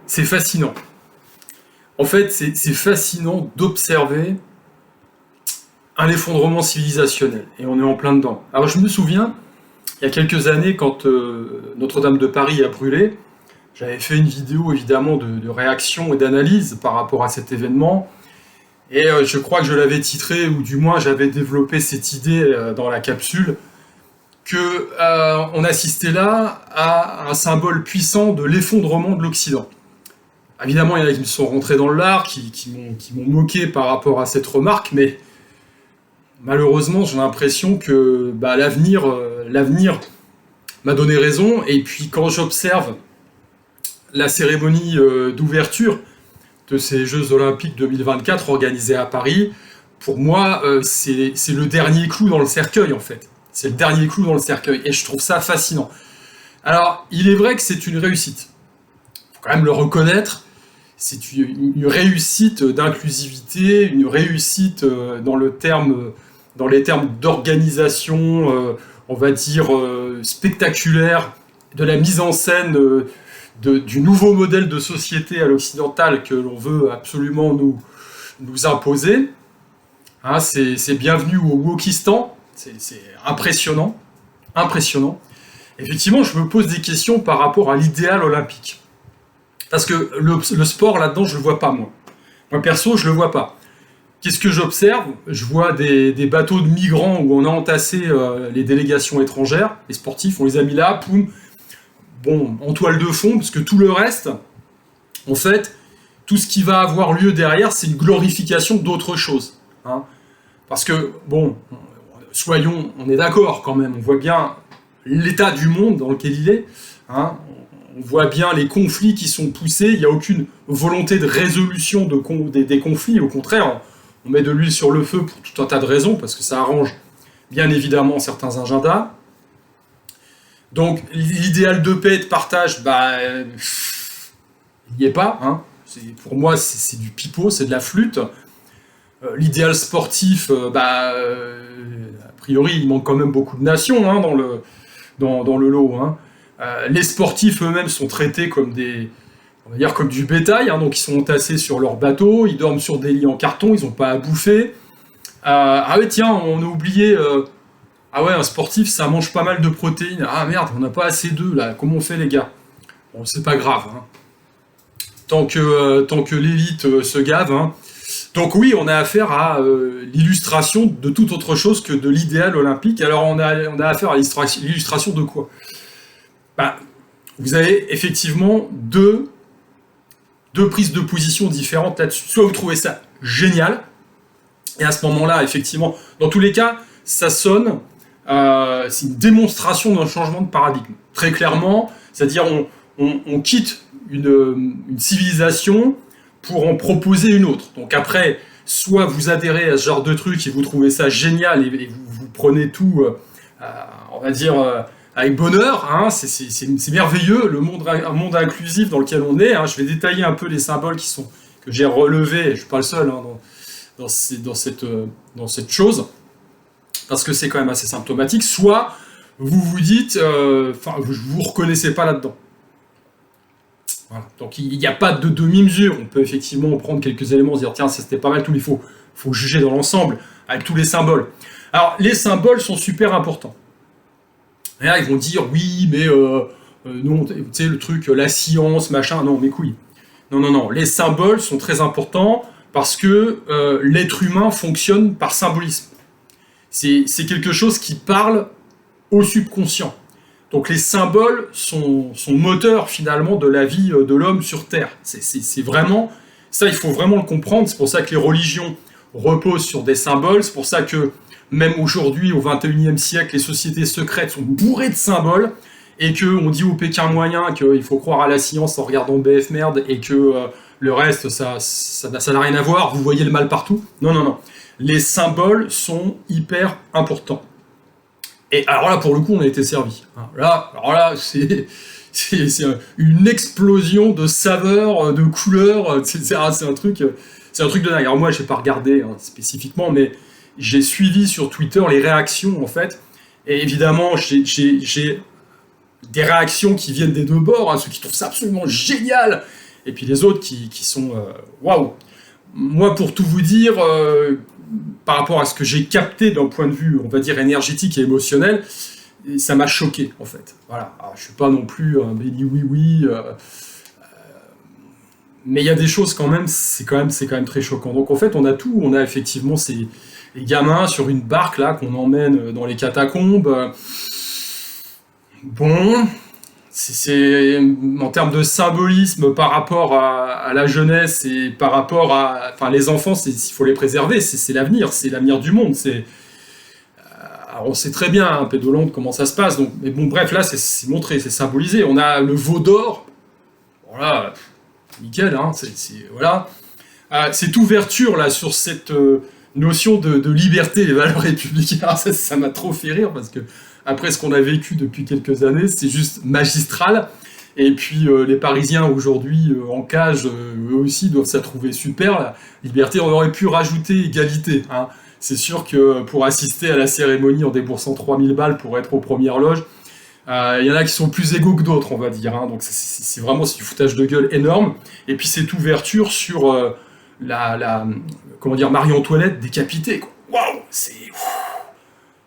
c'est fascinant. En fait, c'est fascinant d'observer un effondrement civilisationnel. Et on est en plein dedans. Alors je me souviens, il y a quelques années, quand Notre-Dame de Paris a brûlé, j'avais fait une vidéo évidemment de réaction et d'analyse par rapport à cet événement. Et je crois que je l'avais titré, ou du moins j'avais développé cette idée dans la capsule, que on assistait là à un symbole puissant de l'effondrement de l'Occident. Évidemment, il y en a qui me sont rentrés dans le lard, qui m'ont moqué par rapport à cette remarque, mais malheureusement, j'ai l'impression que l'avenir m'a donné raison. Et puis quand j'observe la cérémonie d'ouverture de ces Jeux Olympiques 2024 organisés à Paris, pour moi, c'est le dernier clou dans le cercueil, en fait. C'est le dernier clou dans le cercueil, et je trouve ça fascinant. Alors, il est vrai que c'est une réussite. Il faut quand même le reconnaître. C'est une réussite d'inclusivité, une réussite dans les termes d'organisation, on va dire spectaculaire, de la mise en scène du nouveau modèle de société à l'occidental que l'on veut absolument nous imposer. Hein, c'est bienvenu au Wokistan, c'est impressionnant, impressionnant. Effectivement, je me pose des questions par rapport à l'idéal olympique. Parce que le sport, là-dedans, je le vois pas, moi. Moi, perso, je le vois pas. Qu'est-ce que j'observe? Je vois des bateaux de migrants où on a entassé les délégations étrangères, les sportifs, on les a mis là, poum, bon, en toile de fond, parce que tout le reste, en fait, tout ce qui va avoir lieu derrière, c'est une glorification d'autre chose. Hein. Parce que, bon, on est d'accord quand même, on voit bien l'état du monde dans lequel il est, hein. On voit bien les conflits qui sont poussés, il n'y a aucune volonté de résolution des conflits, au contraire, on met de l'huile sur le feu pour tout un tas de raisons, parce que ça arrange bien évidemment certains agendas. Donc l'idéal de paix et de partage, il n'y est pas. Hein. Pour moi, c'est du pipeau, c'est de la flûte. L'idéal sportif, a priori, il manque quand même beaucoup de nations hein, dans le lot. Hein. Les sportifs eux-mêmes sont traités comme comme du bétail, hein, donc ils sont entassés sur leur bateau, ils dorment sur des lits en carton, ils n'ont pas à bouffer. Ah ouais, tiens, on a oublié. Ah ouais, un sportif, ça mange pas mal de protéines. Ah merde, on n'a pas assez d'œufs là. Comment on fait, les gars? Bon, c'est pas grave. Hein. Tant que l'élite se gave. Hein. Donc oui, on a affaire à l'illustration de toute autre chose que de l'idéal olympique. Alors on a affaire à l'illustration de quoi? Vous avez effectivement deux prises de position différentes là-dessus. Soit vous trouvez ça génial, et à ce moment-là, effectivement, dans tous les cas, ça sonne, c'est une démonstration d'un changement de paradigme. Très clairement, c'est-à-dire on quitte une civilisation pour en proposer une autre. Donc après, soit vous adhérez à ce genre de truc et vous trouvez ça génial et vous prenez tout, on va dire... avec bonheur, hein, c'est merveilleux, un monde inclusif dans lequel on est. Hein. Je vais détailler un peu les symboles que j'ai relevés, je ne suis pas le seul hein, dans cette chose, parce que c'est quand même assez symptomatique. Soit vous vous dites, vous ne vous reconnaissez pas là-dedans. Voilà. Donc il n'y a pas de demi-mesure. On peut effectivement prendre quelques éléments, se dire tiens, ça c'était pas mal, tout, il faut juger dans l'ensemble, avec tous les symboles. Alors les symboles sont super importants. Et là, ils vont dire, oui, mais non, tu sais, le truc, la science, machin, non, mes couilles. Non, les symboles sont très importants parce que l'être humain fonctionne par symbolisme. C'est quelque chose qui parle au subconscient. Donc les symboles sont moteurs, finalement, de la vie de l'homme sur Terre. C'est vraiment... Ça, il faut vraiment le comprendre. C'est pour ça que les religions reposent sur des symboles. C'est pour ça que même aujourd'hui, au XXIe siècle, les sociétés secrètes sont bourrées de symboles, et qu'on dit au Pékin moyen qu'il faut croire à la science en regardant BF Merde, et que le reste, ça n'a rien à voir, vous voyez le mal partout. Non. Les symboles sont hyper importants. Et alors là, pour le coup, on a été servi. Alors là, c'est une explosion de saveurs, de couleurs, c'est un truc de dingue. Alors moi, je n'ai pas regardé hein, spécifiquement, mais j'ai suivi sur Twitter les réactions, en fait, et évidemment, j'ai des réactions qui viennent des deux bords, hein, ceux qui trouvent ça absolument génial, et puis les autres qui sont waouh. Moi, pour tout vous dire, par rapport à ce que j'ai capté d'un point de vue, on va dire, énergétique et émotionnel, ça m'a choqué, en fait. Voilà. Alors, je suis pas non plus un béni oui, mais il y a des choses quand même, c'est quand même très choquant. Donc en fait, on a tout, on a effectivement les gamins sur une barque là qu'on emmène dans les catacombes. Bon, c'est en termes de symbolisme par rapport à la jeunesse et par rapport à, enfin les enfants, il faut les préserver, c'est l'avenir du monde. Alors on sait très bien, hein, Pédolande, comment ça se passe. Donc, mais bon, bref, là c'est montré, c'est symbolisé. On a le veau d'or, voilà. Nickel, hein, voilà. Cette ouverture là sur cette notion de liberté et valeurs républicaines, ça m'a trop fait rire parce que après ce qu'on a vécu depuis quelques années, c'est juste magistral. Et puis les Parisiens aujourd'hui en cage, eux aussi doivent se trouver super. La liberté, on aurait pu rajouter égalité. Hein. C'est sûr que pour assister à la cérémonie en déboursant 3000 balles pour être aux premières loges, y en a qui sont plus égaux que d'autres, on va dire. Hein. Donc c'est vraiment du foutage de gueule énorme. Et puis cette ouverture sur comment dire, Marie-Antoinette décapitée. Waouh,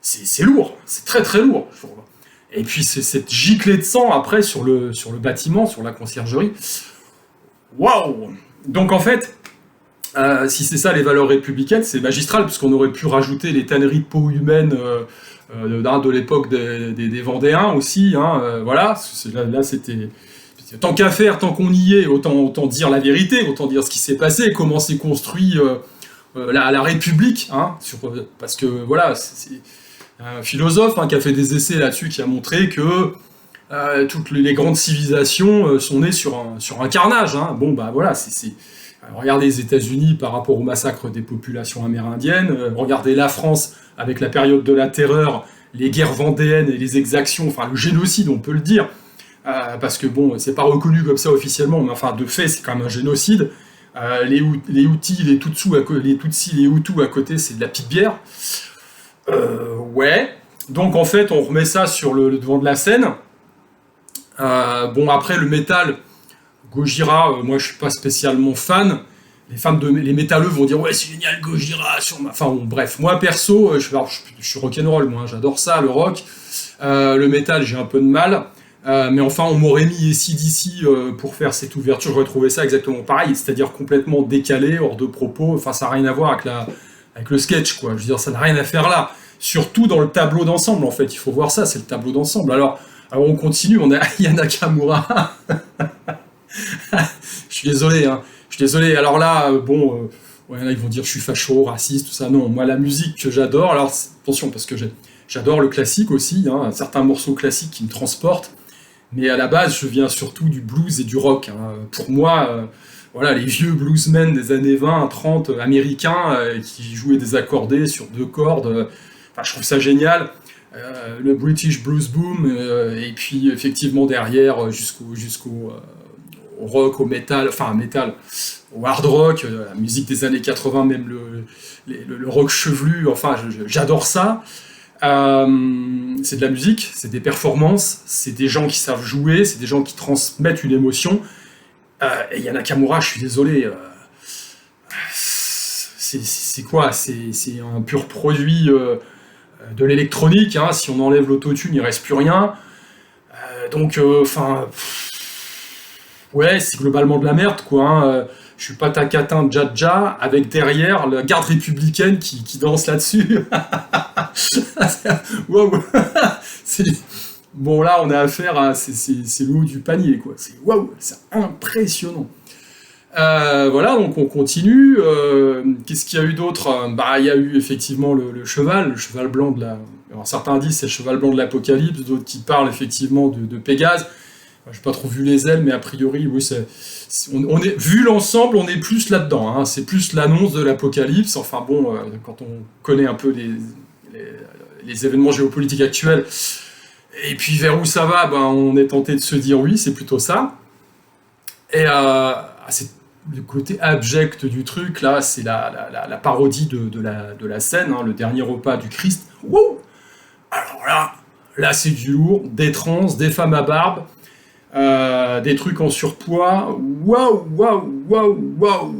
c'est lourd, c'est très très lourd. Et puis c'est cette giclée de sang après sur le bâtiment, sur la conciergerie. Waouh. Donc en fait, si c'est ça les valeurs républicaines, c'est magistral, puisqu'on aurait pu rajouter les tanneries de peau humaine de l'époque des Vendéens aussi, hein, voilà, là c'était... Tant qu'à faire, tant qu'on y est, autant dire la vérité, autant dire ce qui s'est passé, comment s'est construit la République, hein, parce que voilà, c'est un philosophe hein, qui a fait des essais là-dessus, qui a montré que toutes les grandes civilisations sont nées sur un carnage. Hein. Bon, bah voilà, regardez les États-Unis par rapport au massacre des populations amérindiennes, regardez la France avec la période de la terreur, les guerres vendéennes et les exactions, enfin le génocide, on peut le dire, parce que bon, c'est pas reconnu comme ça officiellement, mais enfin de fait, c'est quand même un génocide. Les Houthis, les Tutsis, les Hutus à côté, c'est de la petite bière. Ouais. Donc en fait, on remet ça sur le devant de la scène. Bon, après, le métal, Gojira, moi je suis pas spécialement fan. Les métalleux vont dire ouais, c'est génial, Gojira sur ma. Enfin bon, bref, moi perso, je suis rock'n'roll, moi, j'adore ça, le rock. Le métal, j'ai un peu de mal. Mais enfin, on m'aurait mis AC/DC pour faire cette ouverture, j'aurais trouvé ça exactement pareil, c'est-à-dire complètement décalé, hors de propos. Enfin, ça n'a rien à voir avec le sketch, quoi. Je veux dire, ça n'a rien à faire là. Surtout dans le tableau d'ensemble, en fait. Il faut voir ça, c'est le tableau d'ensemble. Alors on continue, on a Yana Nakamura. Je suis désolé, hein. Je suis désolé. Alors là, bon, ouais, là, ils vont dire je suis facho, raciste, tout ça. Non, moi, la musique que j'adore, alors attention, parce que j'adore le classique aussi, hein, certains morceaux classiques qui me transportent. Mais à la base, je viens surtout du blues et du rock. Hein. Pour moi, voilà, les vieux bluesmen des années 20, 30, américains, qui jouaient des accordés sur 2 cordes, enfin, je trouve ça génial. Le British Blues Boom, et puis effectivement derrière, jusqu'au au rock, au metal, enfin metal, au hard rock, la musique des années 80, même le rock chevelu, enfin j'adore ça. C'est de la musique, c'est des performances, c'est des gens qui savent jouer, c'est des gens qui transmettent une émotion. Et Yana Nakamura, je suis désolé, c'est quoi? C'est un pur produit de l'électronique. Hein. Si on enlève l'autotune, il reste plus rien. Donc, enfin, ouais, c'est globalement de la merde, quoi. Hein. Je suis pas tacatin Dja avec derrière la garde républicaine qui danse là-dessus. Wow. Bon, là, on a affaire à. C'est le haut du panier, quoi. C'est waouh, c'est impressionnant. Voilà, donc on continue. Qu'est-ce qu'il y a eu d'autre? Bah, il y a eu effectivement le cheval blanc de la. Alors, certains disent c'est le cheval blanc de l'Apocalypse, d'autres qui parlent effectivement de Pégase. J'ai pas trop vu les ailes, mais a priori, oui, on est, vu l'ensemble, on est plus là-dedans. Hein. C'est plus l'annonce de l'Apocalypse. Enfin bon, quand on connaît un peu les événements géopolitiques actuels, et puis vers où ça va, ben, on est tenté de se dire oui, c'est plutôt ça. Et c'est le côté abject du truc, là, c'est la parodie de la scène, hein, le dernier repas du Christ. Wouh! Alors là c'est du lourd, des trans, des femmes à barbe. des trucs en surpoids. Waouh, waouh, waouh, waouh.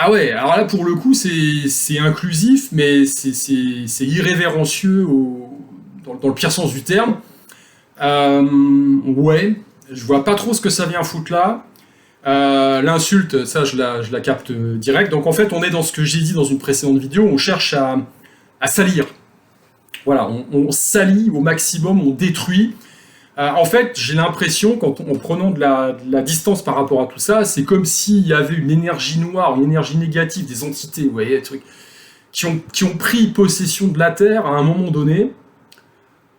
Ah ouais, alors là pour le coup c'est inclusif, mais c'est irrévérencieux dans le pire sens du terme. Ouais, je vois pas trop ce que ça vient foutre là. L'insulte, ça je la capte direct. Donc en fait on est dans ce que j'ai dit dans une précédente vidéo, on cherche à salir. Voilà, on salit au maximum, on détruit. En fait, j'ai l'impression, en prenant de la distance par rapport à tout ça, c'est comme s'il y avait une énergie noire, une énergie négative, des entités, vous voyez, des trucs, qui ont pris possession de la Terre à un moment donné,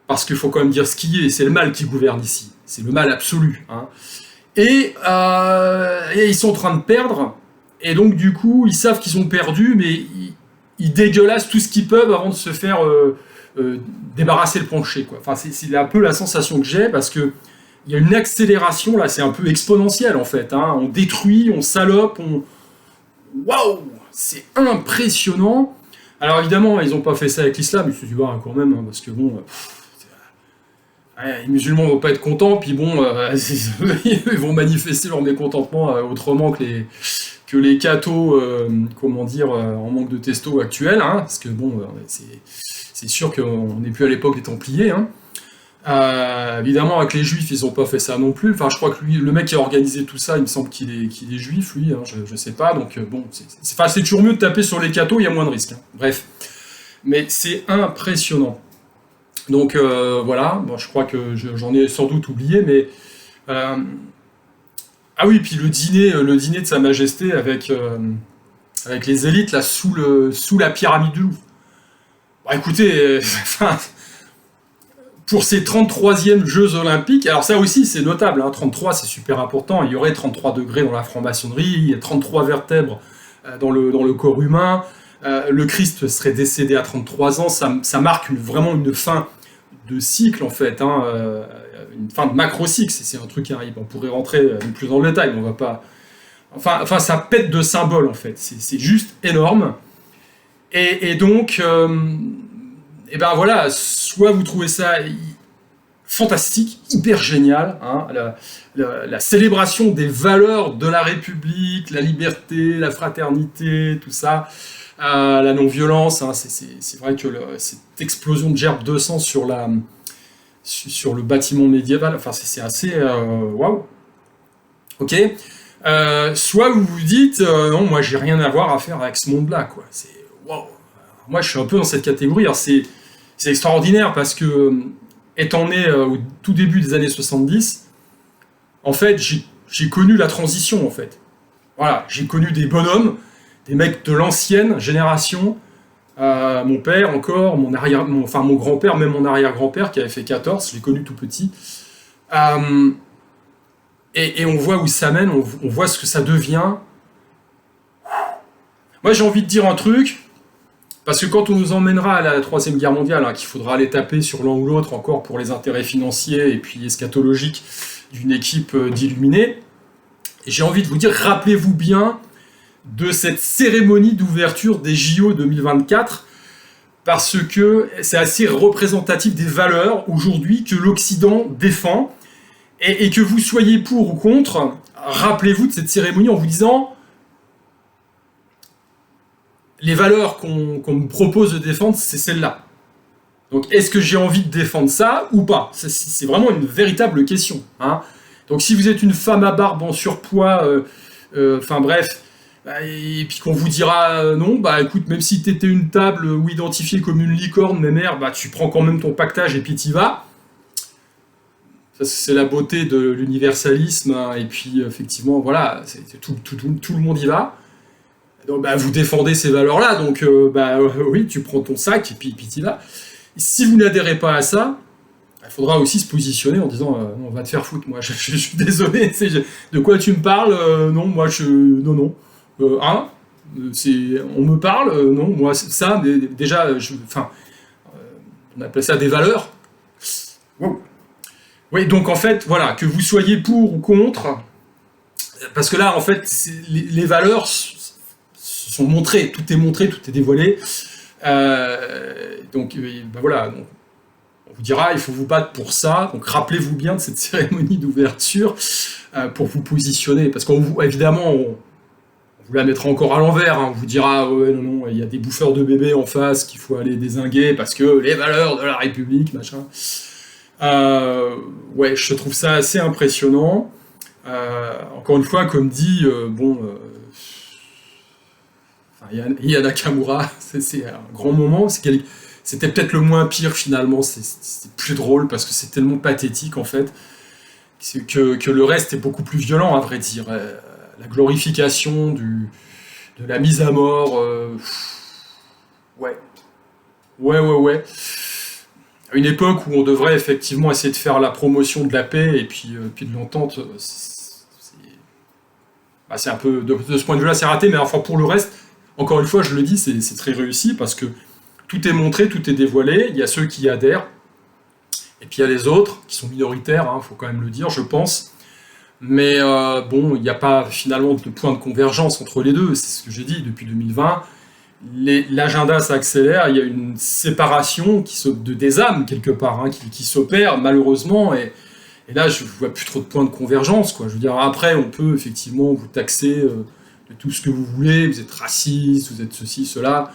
parce qu'il faut quand même dire ce qui est, c'est le mal qui gouverne ici, c'est le mal absolu. Hein. Et ils sont en train de perdre, et donc du coup, ils savent qu'ils ont perdu, mais ils dégueulassent tout ce qu'ils peuvent avant de se faire... débarrasser le plancher, quoi. Enfin, c'est un peu la sensation que j'ai, parce que il y a une accélération là, c'est un peu exponentiel en fait. Hein. On détruit, on salope, waouh, c'est impressionnant. Alors évidemment, ils n'ont pas fait ça avec l'islam, ils se disent bah, quand même, hein, parce que bon, les musulmans vont pas être contents, puis bon, ils vont manifester leur mécontentement autrement que les cathos, comment dire, en manque de testo actuels, hein, parce que bon, c'est sûr qu'on n'est plus à l'époque des Templiers. Hein. Évidemment, avec les Juifs, ils n'ont pas fait ça non plus. Enfin, je crois que lui, le mec qui a organisé tout ça, il me semble qu'il est juif, lui. Hein, je sais pas. Donc bon, c'est toujours mieux de taper sur les cathos, il y a moins de risques. Hein. Bref, mais c'est impressionnant. Donc voilà. Bon, je crois que j'en ai sans doute oublié, mais ah oui, puis le dîner de Sa Majesté avec les élites là sous la pyramide du Louvre. Bah écoutez, pour ces 33e Jeux Olympiques, alors ça aussi c'est notable, hein, 33 c'est super important, il y aurait 33 degrés dans la franc-maçonnerie, il y a 33 vertèbres dans le corps humain, le Christ serait décédé à 33 ans, ça marque vraiment une fin de cycle en fait, hein, une fin de macro-cycle, c'est un truc qui arrive, on pourrait rentrer plus dans le détail, mais on va pas... Enfin ça pète de symboles en fait, c'est juste énorme. Et donc, et ben voilà, soit vous trouvez ça fantastique, hyper génial, hein, la célébration des valeurs de la République, la liberté, la fraternité, tout ça, la non-violence, hein, c'est vrai que cette explosion de gerbes de sang sur le bâtiment médiéval, enfin c'est assez... waouh. Ok. Soit vous vous dites, non, moi j'ai rien à voir à faire avec ce monde-là, quoi. C'est... Wow. Moi, je suis un peu dans cette catégorie. Alors, c'est extraordinaire parce que, étant né au tout début des années 70, en fait, j'ai connu la transition, en fait. Voilà, j'ai connu des bonhommes, des mecs de l'ancienne génération, mon père encore, mon grand-père, même mon arrière-grand-père qui avait fait 14, je l'ai connu tout petit. Et on voit où ça mène, on voit ce que ça devient. Moi, j'ai envie de dire un truc. Parce que quand on nous emmènera à la Troisième Guerre mondiale, hein, qu'il faudra aller taper sur l'un ou l'autre encore pour les intérêts financiers et puis eschatologiques d'une équipe d'illuminés, j'ai envie de vous dire, rappelez-vous bien de cette cérémonie d'ouverture des JO 2024, parce que c'est assez représentatif des valeurs aujourd'hui que l'Occident défend, et que vous soyez pour ou contre, rappelez-vous de cette cérémonie en vous disant... Les valeurs qu'on me propose de défendre, c'est celles-là. Donc, est-ce que j'ai envie de défendre ça ou pas ? C'est vraiment une véritable question. Hein. Donc, si vous êtes une femme à barbe en surpoids, enfin bref, et puis qu'on vous dira non, bah écoute, même si t'étais une table ou identifiée comme une licorne, mémère, bah tu prends quand même ton pactage et puis t'y vas. Ça, c'est la beauté de l'universalisme, hein, et puis effectivement, voilà, tout le monde y va. Donc, bah, vous défendez ces valeurs-là, donc oui, tu prends ton sac et puis t'y vas. Si vous n'adhérez pas à ça, il faudra aussi se positionner en disant non, on va te faire foutre, moi je suis désolé, de quoi tu me parles, non, moi non. On me parle, non, moi ça, déjà, on appelle ça des valeurs. Wow. Oui, donc en fait, voilà, que vous soyez pour ou contre, parce que là, en fait, les valeurs sont montrées, tout est montré, tout est dévoilé. Donc, voilà, donc, On vous dira, il faut vous battre pour ça, donc rappelez-vous bien de cette cérémonie d'ouverture pour vous positionner, parce qu'évidemment, on vous la mettra encore à l'envers, hein. On vous dira, ouais, non, il y a des bouffeurs de bébés en face qu'il faut aller dézinguer, parce que les valeurs de la République, machin. Ouais, je trouve ça assez impressionnant. Encore une fois, comme dit, Aya Nakamura, c'est un grand moment, c'était peut-être le moins pire finalement, c'est plus drôle parce que c'est tellement pathétique en fait, que le reste est beaucoup plus violent à vrai dire. La glorification de la mise à mort, ouais. Ouais. À une époque où on devrait effectivement essayer de faire la promotion de la paix et puis de l'entente, c'est un peu, de ce point de vue-là, c'est raté, mais enfin pour le reste, encore une fois, je le dis, c'est très réussi parce que tout est montré, tout est dévoilé, il y a ceux qui adhèrent, et puis il y a les autres, qui sont minoritaires, hein, faut quand même le dire, je pense, mais il n'y a pas finalement de point de convergence entre les deux, c'est ce que j'ai dit, depuis 2020, l'agenda s'accélère, il y a une séparation des âmes, quelque part, hein, qui s'opère, malheureusement, et là, je ne vois plus trop de points de convergence, quoi. Je veux dire, après, on peut effectivement vous taxer de tout ce que vous voulez, vous êtes raciste, vous êtes ceci, cela.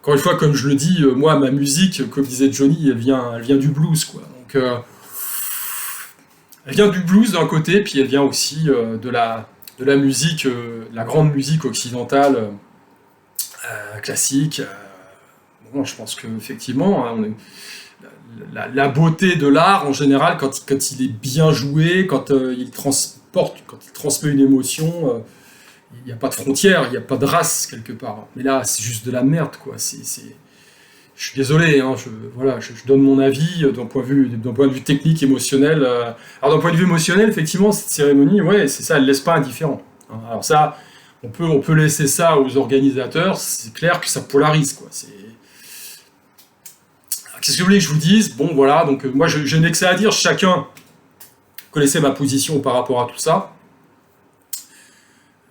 Encore une fois, comme je le dis, moi, ma musique, comme disait Johnny, elle vient du blues, quoi. Donc, elle vient du blues d'un côté, puis elle vient aussi de la musique, la grande musique occidentale classique. Bon, je pense qu'effectivement, hein, la beauté de l'art, en général, quand il est bien joué, quand il transmet une émotion, il n'y a pas de frontières, il n'y a pas de race, quelque part. Mais là, c'est juste de la merde, quoi. Je suis désolé, hein, je donne mon avis d'un point de vue technique, émotionnel. Alors, d'un point de vue émotionnel, effectivement, cette cérémonie, ouais, c'est ça, elle ne laisse pas indifférent. Hein. Alors ça, on peut laisser ça aux organisateurs, c'est clair que ça polarise, quoi. Qu'est-ce que vous voulez que je vous dise? Bon, voilà, donc moi, je n'ai que ça à dire. Chacun connaissait ma position par rapport à tout ça.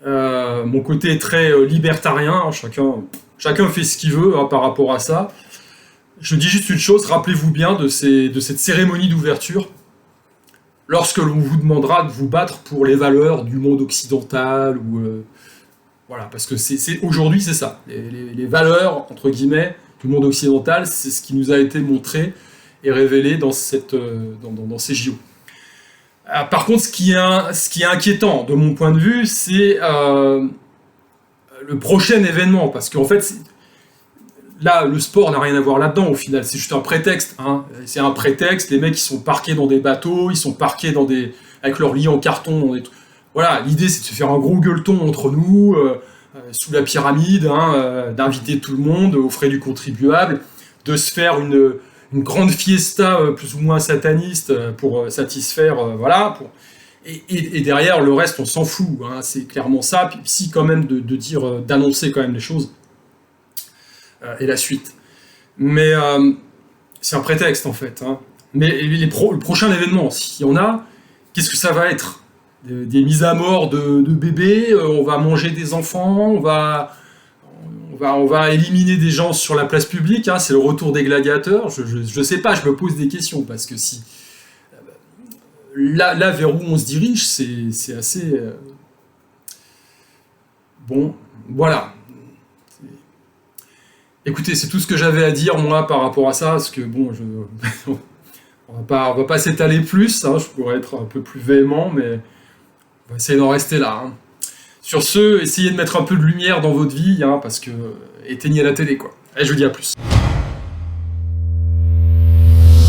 Mon côté est très libertarien, hein, chacun fait ce qu'il veut hein, par rapport à ça. Je dis juste une chose, rappelez-vous bien de cette cérémonie d'ouverture, lorsque l'on vous demandera de vous battre pour les valeurs du monde occidental, ou voilà, parce que aujourd'hui c'est ça, les valeurs, entre guillemets, du monde occidental, c'est ce qui nous a été montré et révélé dans ces JO. Par contre, ce qui est inquiétant, de mon point de vue, c'est le prochain événement, parce qu'en fait, là, le sport n'a rien à voir là-dedans, au final, c'est juste un prétexte, hein. C'est un prétexte, les mecs, ils sont parqués dans des bateaux, ils sont parqués avec leurs lits en carton, voilà, l'idée, c'est de se faire un gros gueuleton entre nous, sous la pyramide, hein, d'inviter tout le monde aux frais du contribuable, de se faire une grande fiesta plus ou moins sataniste pour satisfaire, voilà. Et derrière, le reste, on s'en fout, hein, c'est clairement ça. Puis si quand même d'annoncer quand même les choses et la suite. Mais c'est un prétexte en fait. Hein. Mais le prochain événement, s'il y en a, qu'est-ce que ça va être? Des mises à mort de bébés, on va manger des enfants, on va éliminer des gens sur la place publique, hein, c'est le retour des gladiateurs, je sais pas, je me pose des questions, parce que si... Là vers où on se dirige, c'est assez... Bon, voilà. Écoutez, c'est tout ce que j'avais à dire, moi, par rapport à ça, parce que, bon, on va pas s'étaler plus, hein, je pourrais être un peu plus véhément, mais on va essayer d'en rester là. Hein. Sur ce, essayez de mettre un peu de lumière dans votre vie, hein, parce que éteignez la télé, quoi. Allez, je vous dis à plus.